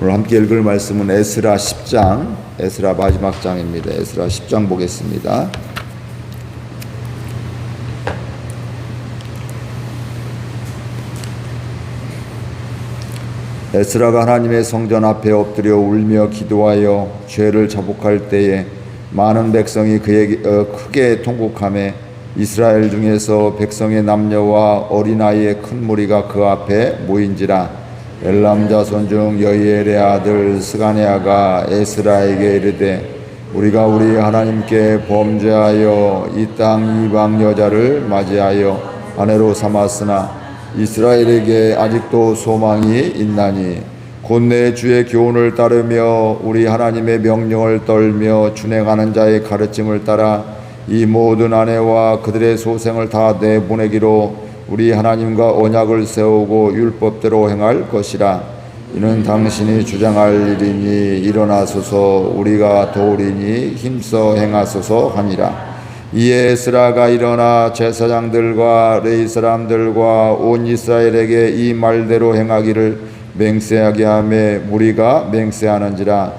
오늘 함께 읽을 말씀은 에스라 10장, 에스라 마지막 장입니다. 에스라 10장 보겠습니다. 에스라가 하나님의 성전 앞에 엎드려 울며 기도하여 죄를 자복할 때에 많은 백성이 그에게 크게 통곡하며 이스라엘 중에서 백성의 남녀와 어린아이의 큰 무리가 그 앞에 모인지라. 엘람 자손 중 여이엘의 아들 스가냐가 에스라에게 이르되 우리가 우리 하나님께 범죄하여 이 땅 이방 여자를 맞이하여 아내로 삼았으나 이스라엘에게 아직도 소망이 있나니 곧 내 주의 교훈을 따르며 우리 하나님의 명령을 떨며 준행하는 자의 가르침을 따라 이 모든 아내와 그들의 소생을 다 내보내기로 우리 하나님과 언약을 세우고 율법대로 행할 것이라. 이는 당신이 주장할 일이니 일어나소서 우리가 도우리니 힘써 행하소서 하니라. 이에 에스라가 일어나 제사장들과 레위 사람들과 온 이스라엘에게 이 말대로 행하기를 맹세하게 하며 무리가 맹세하는지라.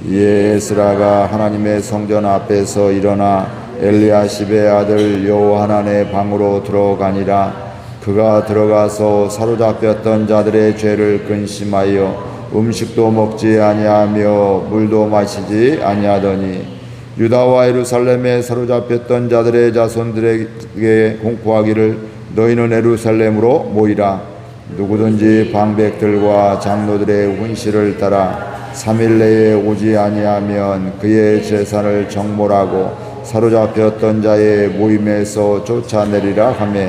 이에 에스라가 하나님의 성전 앞에서 일어나 엘리야십의 아들 요하난의 방으로 들어가니라. 그가 들어가서 사로잡혔던 자들의 죄를 근심하여 음식도 먹지 아니하며 물도 마시지 아니하더니 유다와 예루살렘에 사로잡혔던 자들의 자손들에게 공포하기를 너희는 예루살렘으로 모이라. 누구든지 방백들과 장로들의 훈시를 따라 3일 내에 오지 아니하면 그의 재산을 정몰하고 사로잡혔던 자의 모임에서 쫓아내리라 하며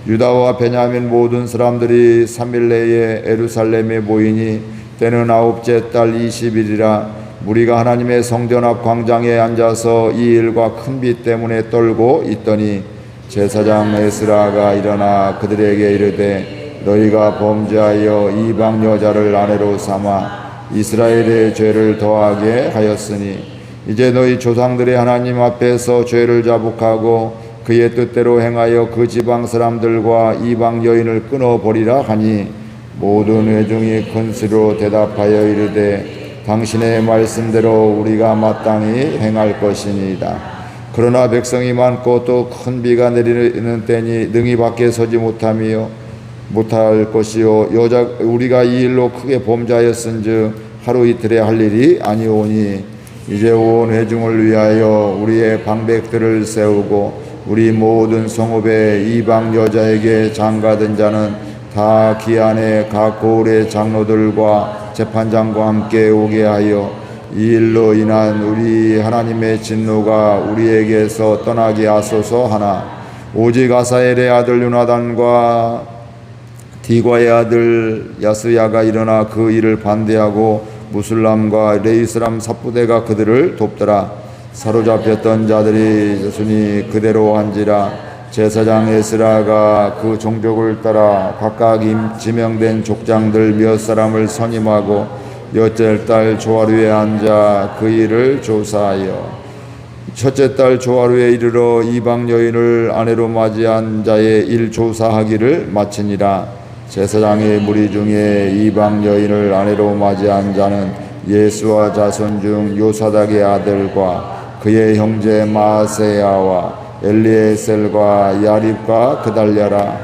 유다와 베냐민 모든 사람들이 3일 내에 예루살렘에 모이니 때는 9째 달 20일이라. 무리가 하나님의 성전 앞 광장에 앉아서 이 일과 큰 비 때문에 떨고 있더니 제사장 에스라가 일어나 그들에게 이르되 너희가 범죄하여 이방 여자를 아내로 삼아 이스라엘의 죄를 더하게 하였으니 이제 너희 조상들의 하나님 앞에서 죄를 자복하고 그의 뜻대로 행하여 그 지방 사람들과 이방 여인을 끊어버리라 하니 모든 회중이 큰 소리로 대답하여 이르되 당신의 말씀대로 우리가 마땅히 행할 것이니이다. 그러나 백성이 많고 또 큰 비가 내리는 때니 능히 밖에 서지 못할 것이요 우리가 이 일로 크게 범죄하였은즉 하루 이틀에 할 일이 아니오니 이제 온 회중을 위하여 우리의 방백들을 세우고 우리 모든 성읍의 이방 여자에게 장가든 자는 다 기한에 각 고을의 장로들과 재판장과 함께 오게 하여 이 일로 인한 우리 하나님의 진노가 우리에게서 떠나게 하소서 하나 오직 아사엘의 아들 요나단과 디과의 아들 야스야가 일어나 그 일을 반대하고 무술람과 레위 사람 삽부대가 그들을 돕더라. 사로잡혔던 자들이 자손이 그대로 한지라. 제사장 에스라가 그 종족을 따라 각각 지명된 족장들 몇 사람을 선임하고 여째 달 조하루에 앉아 그 일을 조사하여 첫째 달 조하루에 이르러 이방 여인을 아내로 맞이한 자의 일 조사하기를 마치니라. 제사장의 무리 중에 이방 여인을 아내로 맞이한 자는 예수와 자손 중 요사닥의 아들과 그의 형제 마세야와 엘리에셀과 야립과 그달랴라.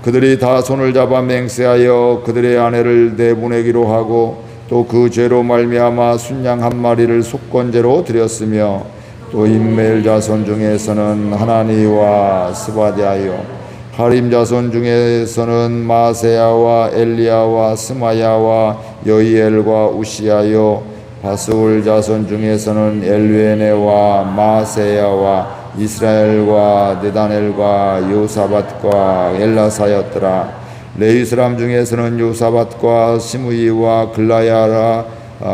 그들이 다 손을 잡아 맹세하여 그들의 아내를 내보내기로 하고 또 그 죄로 말미암아 순양 한 마리를 속건제로 드렸으며 또 임멜 자손 중에서는 하나니와 스바디아요 하림 자손 중에서는 마세야와 엘리야와 스마야와 여이엘과 우시야요 바스울 자손 중에서는 엘르에네와 마세야와 이스라엘과 네다넬과 요사밧과 엘라사였더라. 레위 사람 중에서는 요사밧과 시므이와 글라야라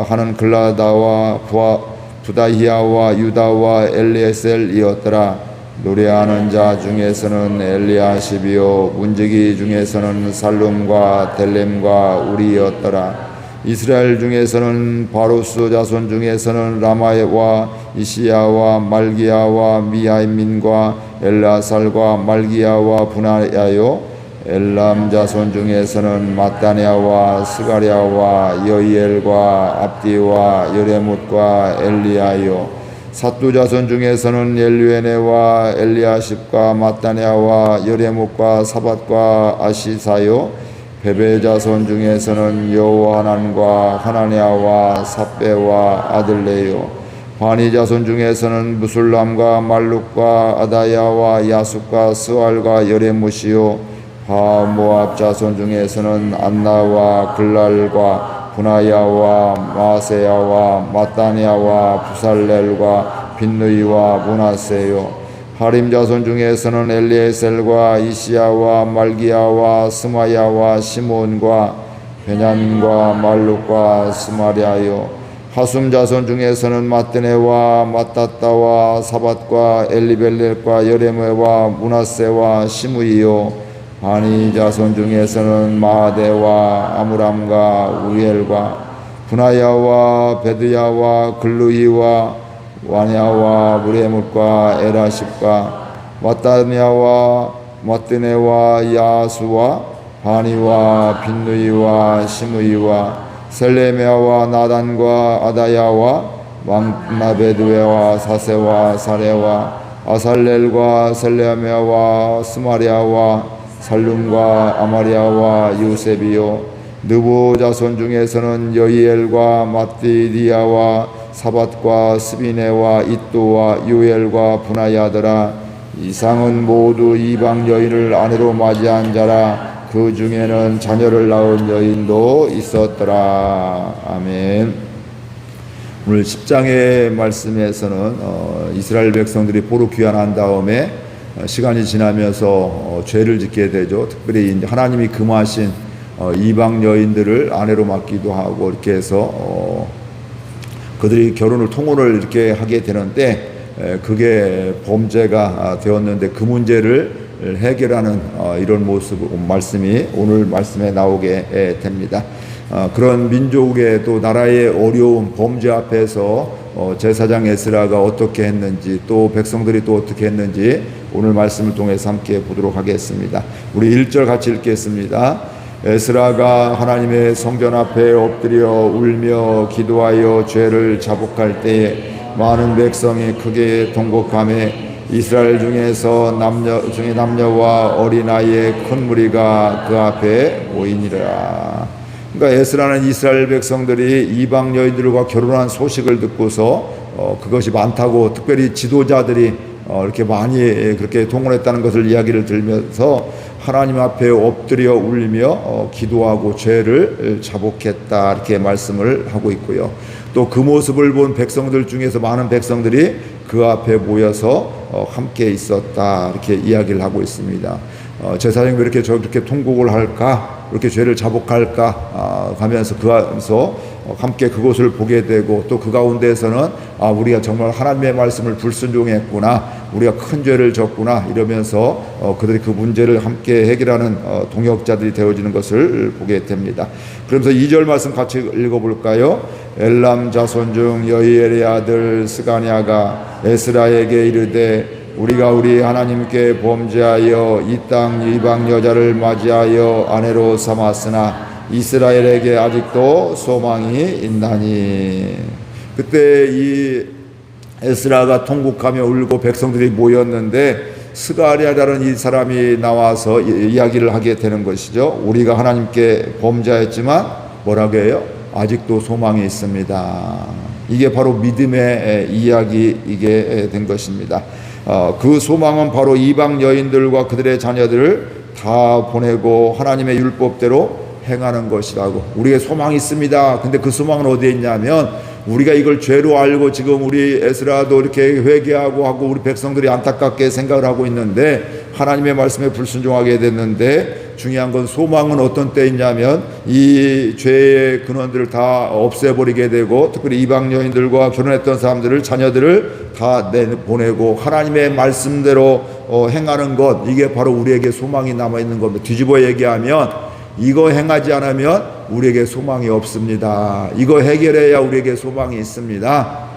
하는 글라다와 부다히야와 유다와 엘리에셀이었더라. 노래하는 자 중에서는 엘리야십이요 문지기 중에서는 살룸과 델렘과 우리였더라. 이스라엘 중에서는 바로스 자손 중에서는 라마와 이시야와 말기야와 미야민과 엘라살과 말기야와 분하야요 엘람 자손 중에서는 마따냐와 스가랴와 여이엘과 압디와 여레못과 엘리야요. 사뚜 자손 중에서는 엘류에네와 엘리아십과 마따냐와 여레못과 사밧과 아시사요. 베베 자손 중에서는 여호하난과 하나냐와 삽베와 아들레요. 바니 자손 중에서는 무술람과 말룩과 아다야와 야숫과 스알과 여레못이요. 모압 자손 중에서는 안나와 글랄과 분하야와 마세야와 마따냐와 부살렐과 빈누이와 문하세요. 하림 자손 중에서는 엘리에셀과 이시야와 말기야와 스마야와 시몬과 베냔과 말룩과 스마리아요. 하숨 자손 중에서는 마뜨네와 마따따와 사밧과 엘리벨렛과 여레메와 문하세와 시므이요. 바니 자손 중에서는 마아데와 아므람과 우엘과 분하야와 베드야와 글루이와 와냐와 무레못과 에라십과 마따냐와 마뜨네와 야수와 바니와 빈누이와 시므이와 셀레메아와 나단과 아다야와 망나베드웨와 사세와 사레와 아살렐과 셀레메아와 스마리아와 살룸과 아마리아와 요셉이요. 느보 자손 중에서는 여이엘과 마띠디아와 사밧과 스비네와 이또와 요엘과 분하야더라. 이상은 모두 이방 여인을 아내로 맞이한 자라. 그 중에는 자녀를 낳은 여인도 있었더라. 아멘. 오늘 10장의 말씀에서는 이스라엘 백성들이 포로 귀환한 다음에 시간이 지나면서 죄를 짓게 되죠. 특별히 하나님이 금하신 이방 여인들을 아내로 맡기도 하고 이렇게 해서 그들이 결혼을 통혼을 이렇게 하게 되는데 그게 범죄가 되었는데 그 문제를 해결하는 이런 모습 말씀이 오늘 말씀에 나오게 됩니다. 그런 민족의 또 나라의 어려움 범죄 앞에서 제사장 에스라가 어떻게 했는지 또 백성들이 또 어떻게 했는지 오늘 말씀을 통해서 함께 보도록 하겠습니다. 우리 1절 같이 읽겠습니다. 에스라가 하나님의 성전 앞에 엎드려 울며 기도하여 죄를 자복할 때에 많은 백성이 크게 통곡하며 이스라엘 중에서 남녀와 어린아이의 큰 무리가 그 앞에 모이니라. 그러니까 에스라는 이스라엘 백성들이 이방 여인들과 결혼한 소식을 듣고서 그것이 많다고 특별히 지도자들이 이렇게 많이 그렇게 통혼했다는 것을 이야기를 들면서 하나님 앞에 엎드려 울며 기도하고 죄를 자복했다 이렇게 말씀을 하고 있고요. 또 그 모습을 본 백성들 중에서 많은 백성들이 그 앞에 모여서 함께 있었다 이렇게 이야기를 하고 있습니다. 제사장이 왜 이렇게 저렇게 통곡을 할까? 이렇게 죄를 자복할까? 가면서 함께 그곳을 보게 되고 또 그 가운데에서는 우리가 정말 하나님의 말씀을 불순종했구나, 우리가 큰 죄를 졌구나 이러면서 그들이 그 문제를 함께 해결하는 동역자들이 되어지는 것을 보게 됩니다. 그러면서 2절 말씀 같이 읽어볼까요? 엘람 자손 중 여이엘의 아들 스가냐가 에스라에게 이르되 우리가 우리 하나님께 범죄하여 이 땅 이방 여자를 맞이하여 아내로 삼았으나 이스라엘에게 아직도 소망이 있나니. 그때 이 에스라가 통곡하며 울고 백성들이 모였는데 스가랴라는 이 사람이 나와서 이야기를 하게 되는 것이죠. 우리가 하나님께 범죄했지만 뭐라고 해요? 아직도 소망이 있습니다. 이게 바로 믿음의 이야기이게 된 것입니다. 그 소망은 바로 이방 여인들과 그들의 자녀들을 다 보내고 하나님의 율법대로 행하는 것이라고. 우리의 소망이 있습니다. 근데 그 소망은 어디에 있냐면 우리가 이걸 죄로 알고 지금 우리 에스라도 이렇게 회개하고 하고 우리 백성들이 안타깝게 생각을 하고 있는데 하나님의 말씀에 불순종하게 됐는데 중요한 건 소망은 어떤 때 있냐면 이 죄의 근원들을 다 없애버리게 되고 특별히 이방 여인들과 결혼했던 사람들을 자녀들을 다 내보내고 하나님의 말씀대로 행하는 것, 이게 바로 우리에게 소망이 남아있는 겁니다. 뒤집어 얘기하면 이거 행하지 않으면 우리에게 소망이 없습니다. 이거 해결해야 우리에게 소망이 있습니다.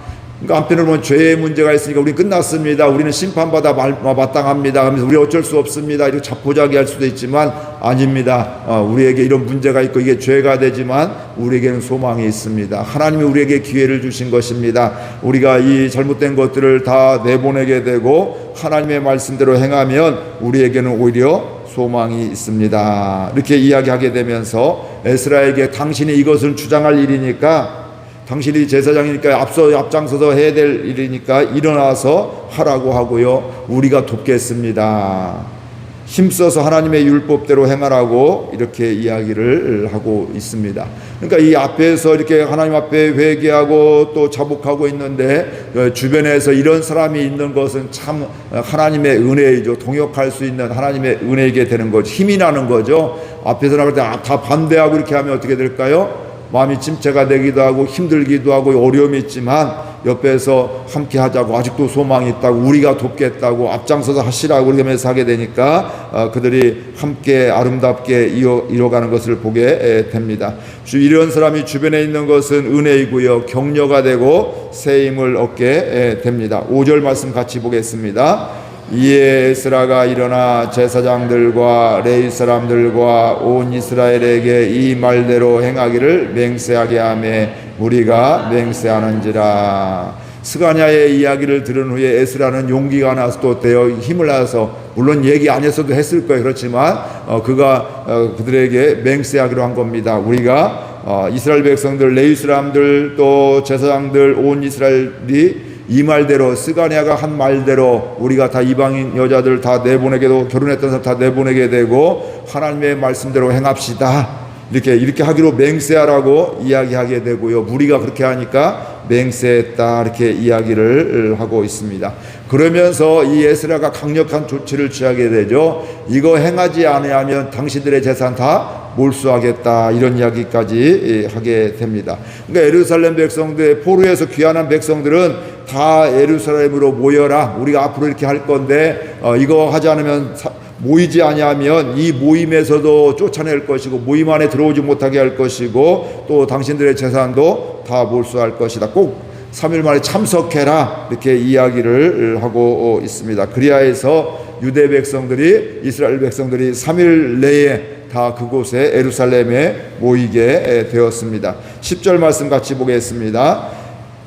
그러니까 한편으로 보면 죄의 문제가 있으니까 우리는 끝났습니다. 우리는 심판받아 마땅합니다. 하면서 우리 어쩔 수 없습니다. 이렇게 자포자기할 수도 있지만 아닙니다. 우리에게 이런 문제가 있고 이게 죄가 되지만 우리에게는 소망이 있습니다. 하나님이 우리에게 기회를 주신 것입니다. 우리가 이 잘못된 것들을 다 내보내게 되고 하나님의 말씀대로 행하면 우리에게는 오히려 소망이 있습니다. 이렇게 이야기하게 되면서 에스라에게 당신이 이것을 주장할 일이니까, 당신이 제사장이니까 앞장서서 해야 될 일이니까 일어나서 하라고 하고요, 우리가 돕겠습니다. 힘써서 하나님의 율법대로 행하라고 이렇게 이야기를 하고 있습니다. 그러니까 이 앞에서 이렇게 하나님 앞에 회개하고 또 자복하고 있는데 주변에서 이런 사람이 있는 것은 참 하나님의 은혜이죠. 동역할 수 있는 하나님의 은혜이게 되는 거죠. 힘이 나는 거죠. 앞에서 나갈 때 다 반대하고 이렇게 하면 어떻게 될까요? 마음이 침체가 되기도 하고 힘들기도 하고 어려움이 있지만 옆에서 함께 하자고, 아직도 소망이 있다고, 우리가 돕겠다고, 앞장서서 하시라고 그러면서 하게 되니까 그들이 함께 아름답게 이뤄가는 것을 보게 됩니다. 이런 사람이 주변에 있는 것은 은혜이고요, 격려가 되고 새 힘을 얻게 됩니다. 5절 말씀 같이 보겠습니다. 이에 에스라가 일어나 제사장들과 레위 사람들과 온 이스라엘에게 이 말대로 행하기를 맹세하게 하며 우리가 맹세하는지라. 스가랴의 이야기를 들은 후에 에스라는 용기가 나서 또 되어 힘을 나서, 물론 얘기 안 했어도 했을 거예요. 그렇지만 그가 그들에게 맹세하기로 한 겁니다. 우리가 이스라엘 백성들, 레위 사람들, 또 제사장들, 온 이스라엘이 이 말대로, 스가랴가 한 말대로 우리가 다 이방인 여자들 다 내보내게도, 결혼했던 사람 다 내보내게 되고 하나님의 말씀대로 행합시다. 이렇게 하기로 맹세하라고 이야기하게 되고요. 우리가 그렇게 하니까 맹세했다, 이렇게 이야기를 하고 있습니다. 그러면서 이 에스라가 강력한 조치를 취하게 되죠. 이거 행하지 않으면 당신들의 재산 다 몰수하겠다, 이런 이야기까지 하게 됩니다. 그러니까 예루살렘 백성들, 포로에서 귀환한 백성들은 다 예루살렘으로 모여라, 우리가 앞으로 이렇게 할 건데 이거 하지 않으면 모이지 아니하면 이 모임에서도 쫓아낼 것이고 모임 안에 들어오지 못하게 할 것이고 또 당신들의 재산도 다 몰수할 것이다. 꼭 3일 만에 참석해라, 이렇게 이야기를 하고 있습니다. 그리하여서 유대 백성들이, 이스라엘 백성들이 3일 내에 다 그곳에 예루살렘에 모이게 되었습니다. 10절 말씀 같이 보겠습니다.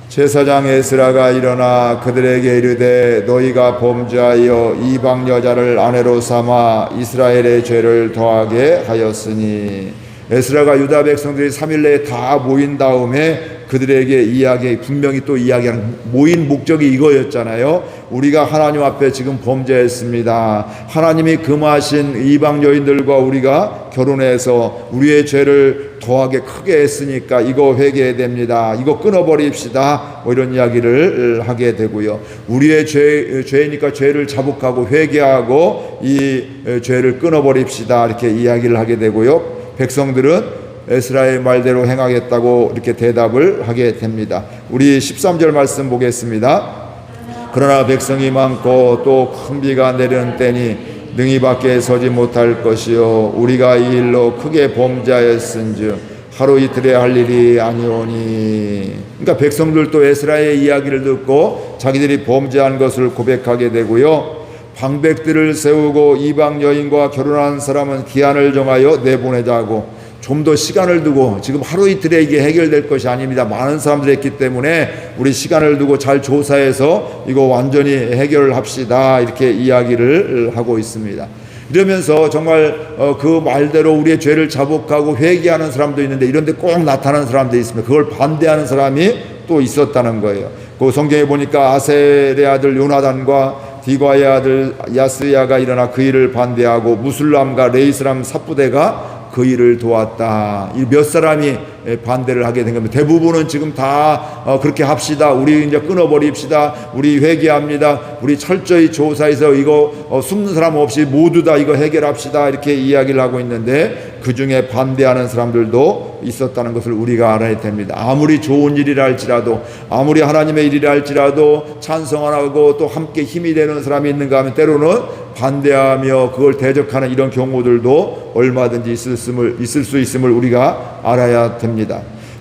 제사장 에스라가 일어나 그들에게 이르되 너희가 범죄하여 이방 여자를 아내로 삼아 이스라엘의 죄를 더하게 하였으니. 에스라가 유다 백성들이 3일 내에 다 모인 다음에 그들에게 분명히 또 이야기하는, 모인 목적이 이거였잖아요. 우리가 하나님 앞에 지금 범죄했습니다. 하나님이 금하신 이방 여인들과 우리가 결혼해서 우리의 죄를 더하게 크게 했으니까 이거 회개해야 됩니다. 이거 끊어버립시다. 이런 이야기를 하게 되고요. 우리의 죄니까 죄를 자복하고 회개하고 이 죄를 끊어버립시다. 이렇게 이야기를 하게 되고요. 백성들은 에스라의 말대로 행하겠다고 이렇게 대답을 하게 됩니다. 우리 13절 말씀 보겠습니다. 그러나 백성이 많고 또 큰 비가 내리는 때니 능히 밖에 서지 못할 것이요 우리가 이 일로 크게 범죄하였은즉 하루 이틀에 할 일이 아니오니. 그러니까 백성들도 에스라의 이야기를 듣고 자기들이 범죄한 것을 고백하게 되고요. 방백들을 세우고 이방 여인과 결혼한 사람은 기한을 정하여 내보내자고, 좀 더 시간을 두고, 지금 하루 이틀에 이게 해결될 것이 아닙니다. 많은 사람들이 했기 때문에 우리 시간을 두고 잘 조사해서 이거 완전히 해결을 합시다, 이렇게 이야기를 하고 있습니다. 이러면서 정말 그 말대로 우리의 죄를 자복하고 회개하는 사람도 있는데 이런 데 꼭 나타나는 사람도 있습니다. 그걸 반대하는 사람이 또 있었다는 거예요. 그 성경에 보니까 아셀의 아들 요나단과 디과의 아들 야스야가 일어나 그 일을 반대하고 무술람과 레위 사람 삽부대가 그 일을 도왔다. 몇 사람이 반대를 하게 된 겁니다. 대부분은 지금 다 그렇게 합시다, 우리 이제 끊어버립시다, 우리 회개합니다, 우리 철저히 조사해서 이거 숨는 사람 없이 모두 다 이거 해결합시다, 이렇게 이야기를 하고 있는데 그 중에 반대하는 사람들도 있었다는 것을 우리가 알아야 됩니다. 아무리 좋은 일이라 할지라도, 아무리 하나님의 일이라 할지라도 찬성하고 또 함께 힘이 되는 사람이 있는가 하면 때로는 반대하며 그걸 대적하는 이런 경우들도 얼마든지 있을 수 있음을 우리가 알아야 됩니다.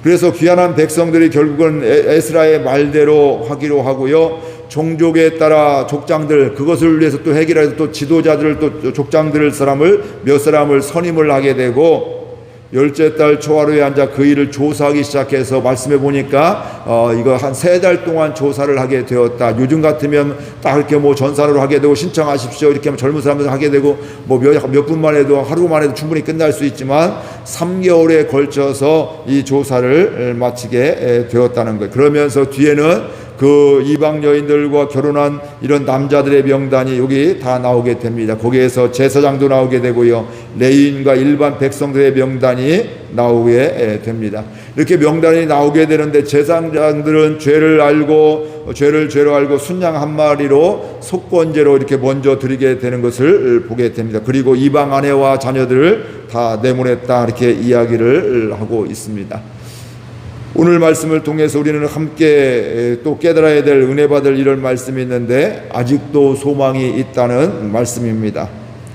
그래서 귀환한 백성들이 결국은 에스라의 말대로 하기로 하고요. 종족에 따라 족장들, 그것을 위해서 또 해결해서 또 지도자들을 또 족장들 사람을 몇 사람을 선임을 하게 되고, 열째 달 초하루에 앉아 그 일을 조사하기 시작해서 말씀해 보니까 이거 한 3달 동안 조사를 하게 되었다. 요즘 같으면 딱 이렇게 뭐 전산으로 하게 되고 신청하십시오 이렇게 하면 젊은 사람들 하게 되고 뭐 몇 분만 해도 하루만 해도 충분히 끝날 수 있지만 3개월에 걸쳐서 이 조사를 마치게 되었다는 거예요. 그러면서 뒤에는 그 이방 여인들과 결혼한 이런 남자들의 명단이 여기 다 나오게 됩니다. 거기에서 제사장도 나오게 되고요, 레위인과 일반 백성들의 명단이 나오게 됩니다. 이렇게 명단이 나오게 되는데, 제사장들은 죄로 알고 순양 한 마리로 속건제로 이렇게 먼저 드리게 되는 것을 보게 됩니다. 그리고 이방 아내와 자녀들을 다 내보냈다, 이렇게 이야기를 하고 있습니다. 오늘 말씀을 통해서 우리는 함께 또 깨달아야 될, 은혜 받을 이런 말씀이 있는데, 아직도 소망이 있다는 말씀입니다.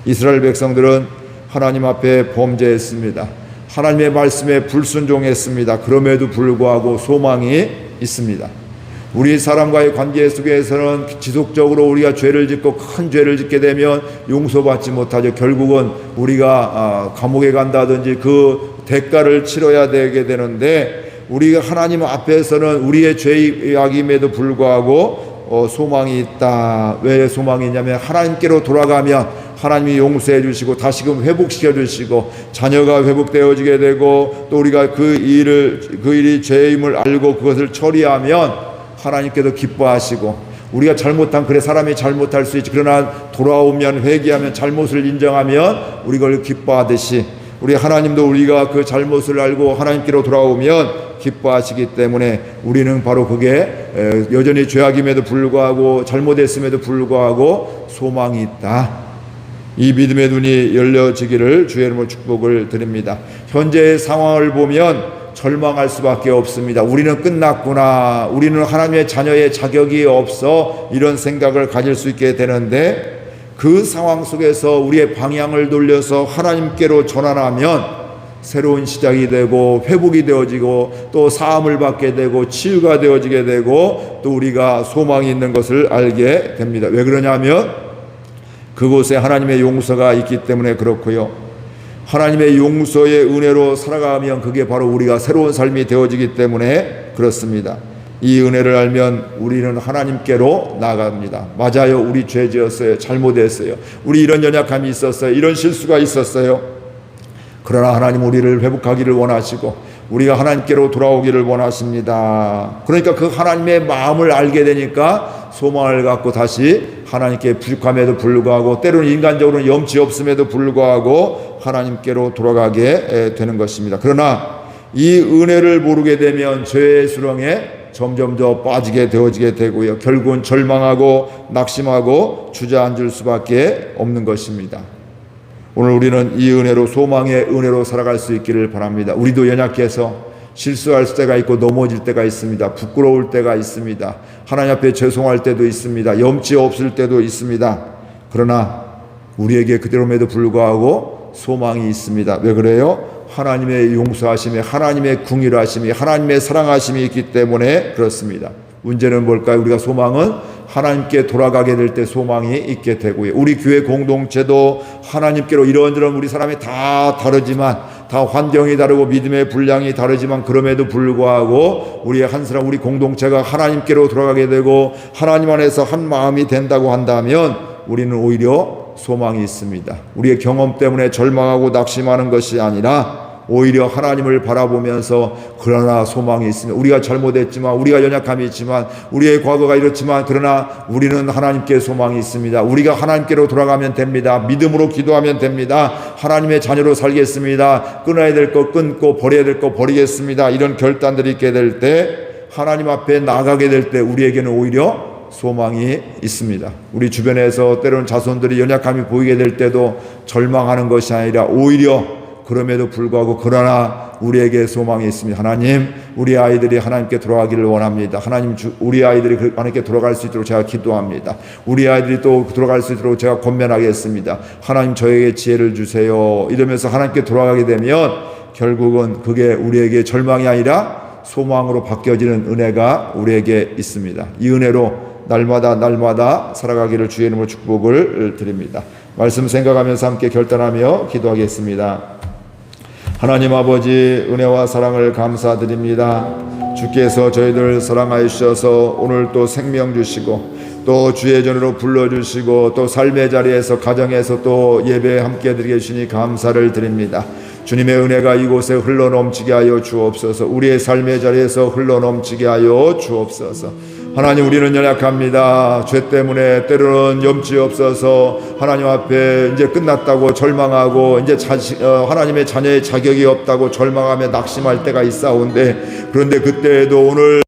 이스라엘 백성들은 하나님 앞에 범죄했습니다. 하나님의 말씀에 불순종했습니다. 그럼에도 불구하고 소망이 있습니다. 우리 사람과의 관계 속에서는 지속적으로 우리가 죄를 짓고 큰 죄를 짓게 되면 용서받지 못하죠. 결국은 우리가 감옥에 간다든지 그 대가를 치러야 되게 되는데, 우리가 하나님 앞에서는 우리의 죄악임에도 불구하고 소망이 있다. 왜 소망이 있냐면, 하나님께로 돌아가면 하나님이 용서해 주시고 다시금 회복시켜 주시고 자녀가 회복되어지게 되고, 또 우리가 그 일이 죄임을 알고 그것을 처리하면 하나님께도 기뻐하시고, 우리가 잘못한, 그래 사람이 잘못할 수 있지, 그러나 돌아오면, 회개하면, 잘못을 인정하면 우리 그걸 기뻐하듯이 우리 하나님도 우리가 그 잘못을 알고 하나님께로 돌아오면 기뻐하시기 때문에 우리는 바로 그게 여전히 죄악임에도 불구하고 잘못했음에도 불구하고 소망이 있다. 이 믿음의 눈이 열려지기를 주의 이름으로 축복을 드립니다. 현재의 상황을 보면 절망할 수밖에 없습니다. 우리는 끝났구나, 우리는 하나님의 자녀의 자격이 없어, 이런 생각을 가질 수 있게 되는데, 그 상황 속에서 우리의 방향을 돌려서 하나님께로 전환하면 새로운 시작이 되고 회복이 되어지고 또 사함을 받게 되고 치유가 되어지게 되고 또 우리가 소망이 있는 것을 알게 됩니다. 왜 그러냐면 그곳에 하나님의 용서가 있기 때문에 그렇고요, 하나님의 용서의 은혜로 살아가면 그게 바로 우리가 새로운 삶이 되어지기 때문에 그렇습니다. 이 은혜를 알면 우리는 하나님께로 나아갑니다. 맞아요, 우리 죄 지었어요, 잘못했어요, 우리 이런 연약함이 있었어요, 이런 실수가 있었어요. 그러나 하나님 우리를 회복하기를 원하시고 우리가 하나님께로 돌아오기를 원하십니다. 그러니까 그 하나님의 마음을 알게 되니까 소망을 갖고 다시 하나님께 부족함에도 불구하고, 때로는 인간적으로는 염치 없음에도 불구하고 하나님께로 돌아가게 되는 것입니다. 그러나 이 은혜를 모르게 되면 죄의 수렁에 점점 더 빠지게 되어지게 되고요, 결국은 절망하고 낙심하고 주저앉을 수밖에 없는 것입니다. 오늘 우리는 이 은혜로, 소망의 은혜로 살아갈 수 있기를 바랍니다. 우리도 연약해서 실수할 때가 있고 넘어질 때가 있습니다. 부끄러울 때가 있습니다. 하나님 앞에 죄송할 때도 있습니다. 염치 없을 때도 있습니다. 그러나 우리에게 그대로에도 불구하고 소망이 있습니다. 왜 그래요? 하나님의 용서하심이, 하나님의 궁휼하심이, 하나님의 사랑하심이 있기 때문에 그렇습니다. 문제는 뭘까요? 우리가 소망은 하나님께 돌아가게 될 때 소망이 있게 되고요, 우리 교회 공동체도 하나님께로, 이런저런 우리 사람이 다 다르지만, 다 환경이 다르고 믿음의 분량이 다르지만, 그럼에도 불구하고 우리의 한 사람, 우리 공동체가 하나님께로 돌아가게 되고 하나님 안에서 한 마음이 된다고 한다면 우리는 오히려 소망이 있습니다. 우리의 경험 때문에 절망하고 낙심하는 것이 아니라 오히려 하나님을 바라보면서, 그러나 소망이 있습니다. 우리가 잘못했지만, 우리가 연약함이 있지만, 우리의 과거가 이렇지만, 그러나 우리는 하나님께 소망이 있습니다. 우리가 하나님께로 돌아가면 됩니다. 믿음으로 기도하면 됩니다. 하나님의 자녀로 살겠습니다. 끊어야 될 것 끊고 버려야 될 것 버리겠습니다. 이런 결단들이 있게 될 때, 하나님 앞에 나가게 될 때 우리에게는 오히려 소망이 있습니다. 우리 주변에서 때로는 자손들이 연약함이 보이게 될 때도 절망하는 것이 아니라 오히려 그럼에도 불구하고, 그러나 우리에게 소망이 있습니다. 하나님, 우리 아이들이 하나님께 돌아가기를 원합니다. 하나님, 우리 아이들이 하나님께 돌아갈 수 있도록 제가 기도합니다. 우리 아이들이 또 돌아갈 수 있도록 제가 권면하겠습니다. 하나님, 저에게 지혜를 주세요. 이러면서 하나님께 돌아가게 되면 결국은 그게 우리에게 절망이 아니라 소망으로 바뀌어지는 은혜가 우리에게 있습니다. 이 은혜로 날마다 살아가기를 주의 이름으로 축복을 드립니다. 말씀 생각하면서 함께 결단하며 기도하겠습니다. 하나님 아버지, 은혜와 사랑을 감사드립니다. 주께서 저희들 사랑하여 주셔서 오늘 또 생명 주시고 또 주의 전으로 불러주시고 또 삶의 자리에서 가정에서 또 예배 함께 드리게 주시니 감사를 드립니다. 주님의 은혜가 이곳에 흘러넘치게 하여 주옵소서. 우리의 삶의 자리에서 흘러넘치게 하여 주옵소서. 하나님, 우리는 연약합니다. 죄 때문에 때로는 염치 없어서 하나님 앞에 이제 끝났다고 절망하고 이제 하나님의 자녀의 자격이 없다고 절망하며 낙심할 때가 있사온데, 그런데 그때에도 오늘